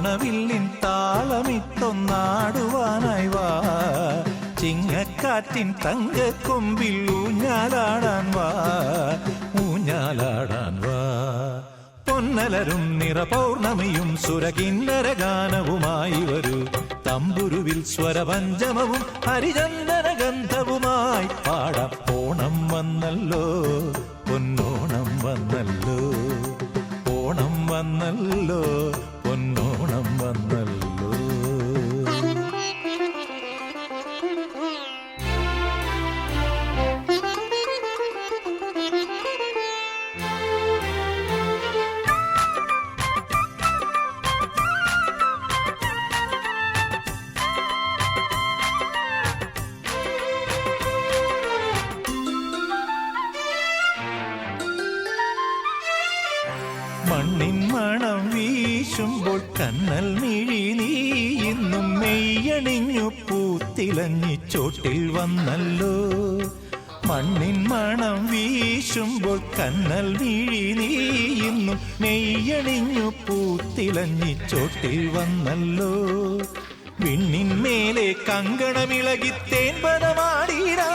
ഓണവില്ലിൻ താളമിട്ടൊന്നാടുവാനായി വാ, ചിങ്ങക്കാറ്റിൻ തങ്കക്കൊമ്പിൽ ഊഞ്ഞാലാടാൻ വാ, ഊഞ്ഞാലാടാൻ വാ. പൊന്നലരും നിറപൗർണമിയും സുരകിന്നര ഗാനവുമായി വരൂ, തമ്പുരുവിൽ സ്വരപഞ്ചമവും ഹരിചന്ദന ഗന്ധവുമായി പാടാം. ഓണം വന്നല്ലോ, പൊന്നോണം വന്നല്ലോ, ഓണം വന്നല്ലോ, പൊന്നോണം വന്നല്ലോ. മണ്ണിൻ മണം വീശുമ്പോൾ കണ്ണൽ മിഴി നീ ഇന്നും മെയ്യണിഞ്ഞു പൂത്തിലഞ്ഞി ചോട്ടിൽ വന്നല്ലോ. മണ്ണിൻ മണം വീശുമ്പോൾ കണ്ണൽ മിഴി നീ ഇന്നും മെയ്യണിഞ്ഞു പൂത്തിലഞ്ഞി ചോട്ടിൽ വന്നല്ലോ. വിണ്ണിൻ മേലെ കങ്കണമിളകി തേൻപദമാടിടാ,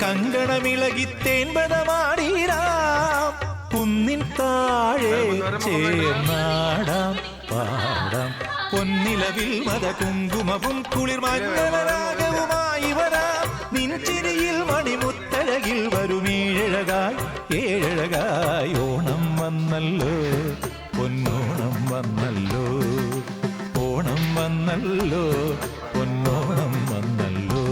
കങ്കണമിളകി തേൻപദമാടിടാം. കുന്നിൻ താഴെ ചേർന്നാടാം പാടാം, പൊന്നിലവിൽ മത കുങ്കുമവും കുളിർ മഞ്ഞളരാഗവുമായി വരാം. നിൻചിരിയിൽ മണിമുത്തഴകിൽ വരുമേഴഴകായി ഏഴഴകായി. ഓണം വന്നല്ലോ, പൊന്നോണം വന്നല്ലോ, ഓണം വന്നല്ലോ, പൊന്നോണം വന്നല്ലോ.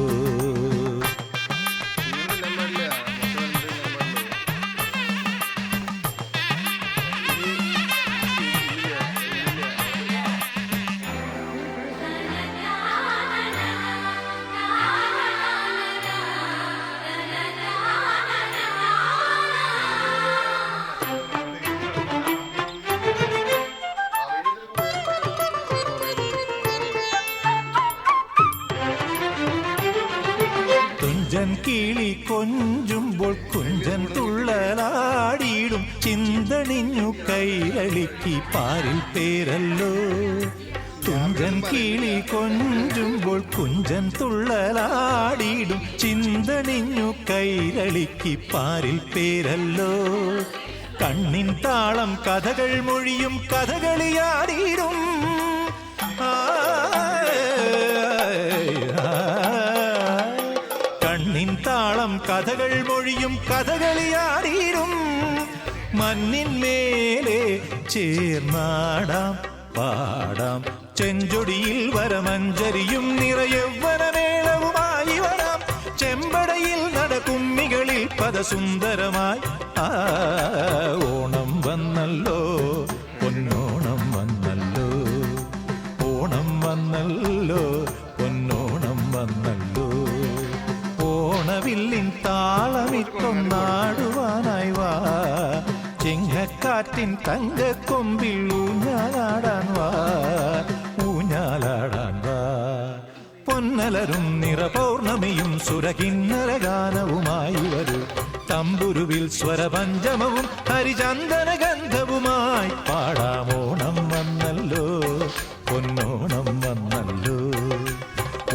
കുഞ്ചൻ കിളി കൊഞ്ചുമ്പോൾ കുഞ്ചൻ തുള്ളലാടിയിടും, ചിന്തണിഞ്ഞു കൈരളിക്ക് പാരിൽ പേരല്ലോ. കുഞ്ചൻ കിളി കൊഞ്ചുമ്പോൾ കുഞ്ചൻ തുള്ളലാടിയിടും, ചിന്തണിഞ്ഞു കൈരളിക്ക് പാരിൽ പേരല്ലോ. കണ്ണിൻ താളം കഥകൾ മൊഴിയും കഥകളിയാടിയിടും, കണ്ണിൻ താളം കഥകൾ മൊഴിയും കഥകളിയാടിയിടും. മണ്ണിൻ മേലെ ചേർന്നാടാം പാടാം, ചെഞ്ചൊടിയിൽ വരമഞ്ചരിയും നിറയൗവനമേളവുമായി വരാം. ചെമ്പടയിൽ നടകുമ്മികളിൽ പദസുന്ദരമായി. ഓണം വന്നല്ലോ, പൊന്നോണം വന്നല്ലോ, ഓണം വന്നല്ലോ, പൊന്നോണം വന്നല്ലോ. ഓണവില്ലിൻ താളമിട്ടൊന്നാടുവാനായി വാ, ചിങ്ങക്കാറ്റിൻ തങ്കക്കൊമ്പിൽ ഊഞ്ഞാലാടാൻ വാ, ഊഞ്ഞാലാടാൻ വാ. പൊന്നലരും നിറപൗർണമിയും സുരകിന്നര ഗാനവുമായി വരൂ, തമ്പുരുവിൽ സ്വരപഞ്ചമവും ഹരിചന്ദന ഗന്ധവുമായി പാടാം. ഓണം വന്നല്ലോ, പൊന്നോണം വന്നല്ലോ,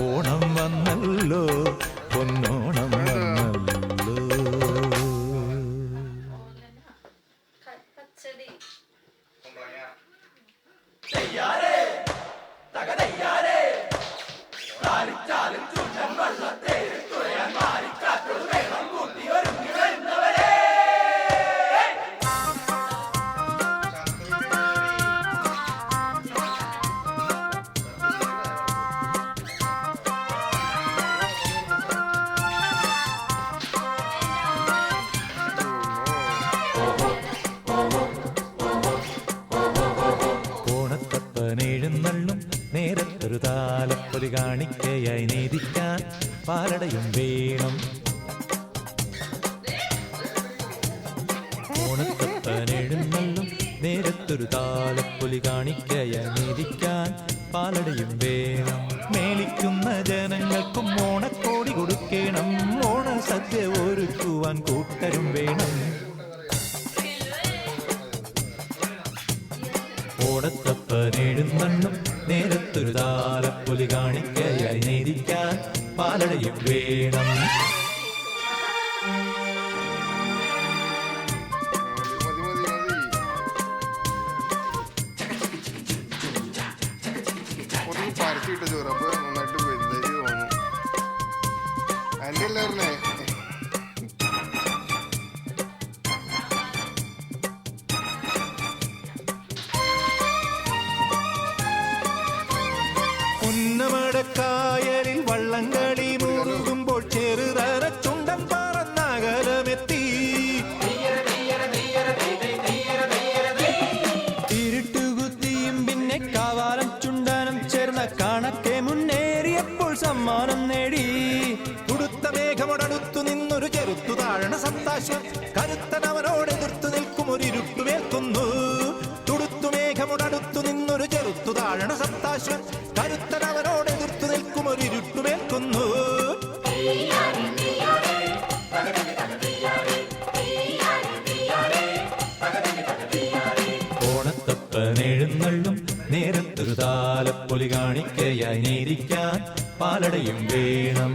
ഓണം വന്നല്ലോ, പൊന്നോണം വന്നല്ലോ. നേരത്തൊരു താലപ്പൊലി കാണിക്കയായി നീതിക്കാൻ പാലടയും വേണം. ഓണത്തപ്പനെഴുന്നള്ളും നേരത്തൊരു താലപ്പൊലി കാണിക്കയായി നീതിക്കാൻ പാലടയും വേണം. മേളിക്കുന്ന ജനങ്ങൾക്കും ഓണക്കോടി കൊടുക്കണം, ഓണസദ്യ ഒരുക്കുവാൻ ഒരുക്കുവാൻ കൂട്ടരും വേണം. ഓണത്തപ്പനെഴുന്നള്ളും നേരത്തൊരു താലപ്പൊലി കാണിക്കയായി നേദിക്കാൻ പാലടയും വേണം. പരത്തിയിട്ട് ചോറ് അപ്പൊ നന്നായിട്ട് വലുതായി തോന്നും. അതിന്റെ എല്ലാവരുന്നേ ഉന്നമടക്കായലിൽ വള്ളംകളി മുറുകുമ്പോൾ ചെറുതര ചുണ്ടൻ പറന്നകലമെത്തി. ഇരുട്ടുകുത്തിയും പിന്നെ കാവാലം ചുണ്ടനും ചേർന്ന കണക്കെ മുന്നേറിയപ്പോൾ സമ്മാനം നേടി. ഉടുത്ത മേഘമോടടുത്തു നിന്നൊരു ചെറുത്തു താഴണ സപ്താശ്വൻ കരുത്തനവനോട് എതിർത്തു നിൽക്കും ഒരു ഇരുട്ടുമേൽക്കുന്നു. തുടുത്തു മേഘമോടടുത്തു നിന്നൊരു ചെറുത്തു താഴണ സപ്താശ്വൻ കരുത്തനവനോട് എതിർത്തു നിൽക്കും ഒരു ഇരുട്ടുമേൽക്കുന്നു. ഓണത്തപ്പനെഴുന്നള്ളും നേരത്തൊരു താലപ്പൊലി കാണിക്കയായി നേദിക്കാൻ പാലടയും വേണം.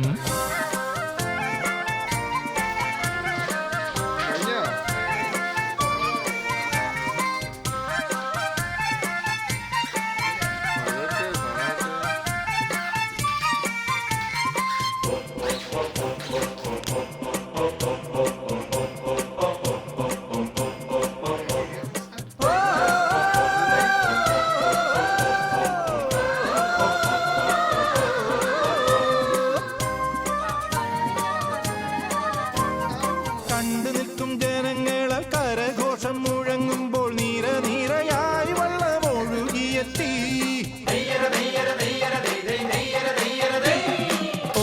കണ്ടു നിൽക്കും ജനങ്ങളെ കരഘോഷം മുഴങ്ങുമ്പോൾ നീര നീരയായി വള്ളമൊഴുകിയെത്തി.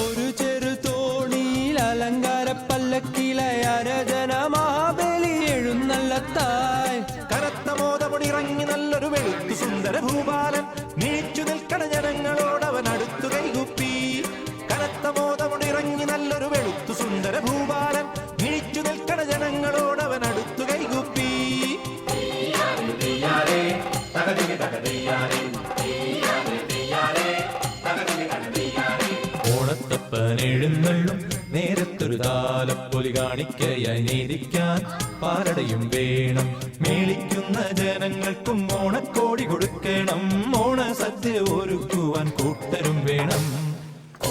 ഒരു ചെറു തോണിയിൽ അലങ്കാര പല്ലക്കിലായി അരജന മഹാബലി എഴുന്നള്ളത്തായി. കനത്ത മോദമുടിറങ്ങി നല്ലൊരു വെളുത്തു സുന്ദര ഭൂപാലൻ നീച്ചു നിൽക്കണ ജനങ്ങളോടവൻ അടുത്തു കൈകുപ്പി. കനത്ത മോദമുടിറങ്ങി നല്ലൊരു വെളുത്തു സുന്ദര ഭൂപാലൻ നീച്ചു നിൽക്കണ ജനങ്ങളോടവൻ അടുത്തു കൈകുപ്പി. ഓണത്തപ്പനെഴുന്നള്ളും നേരത്തൊരു താലപ്പൊലി കാണിക്കയായി നേദിക്കാൻ പാലടയും വേണം. മേളിക്കുന്ന ജനങ്ങൾക്കും ഓണക്കോടി കൊടുക്കണം. ഓണസദ്യ ഒരുക്കുവാൻ കൂട്ടരും വേണം.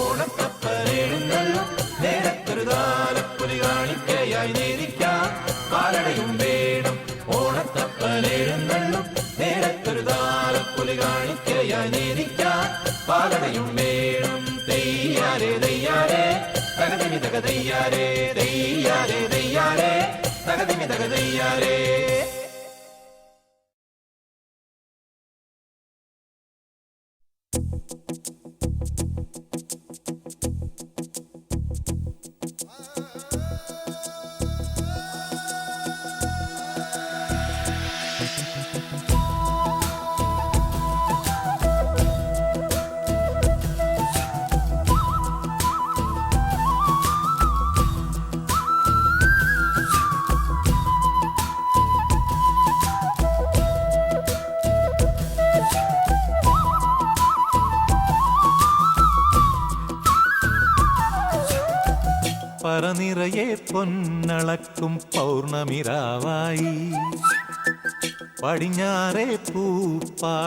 ഓണത്തപ്പനെഴുന്നള്ളും നേരത്തൊരു താലപ്പൊലി കാണിക്കയായി നേദിക്കാൻ പാലടയും വേണം. ഓണത്തപ്പനെഴുന്നള്ളും നേരത്തൊരു താലപ്പൊലി കാണിക്കയായി നേദിക്കാൻ പാലടയും വേണം. തെയ്യാരേ തെയ്യാരേ തകതിമി തകതയ്യാരേ തെയ്യാരേ തെയ്യാരേ തകതിമി തകതയ്യാരേ. പറനിറയെ പൊന്നളക്കും പൗർണമിരാവായി പടിഞ്ഞാറേ പൂപ്പാടി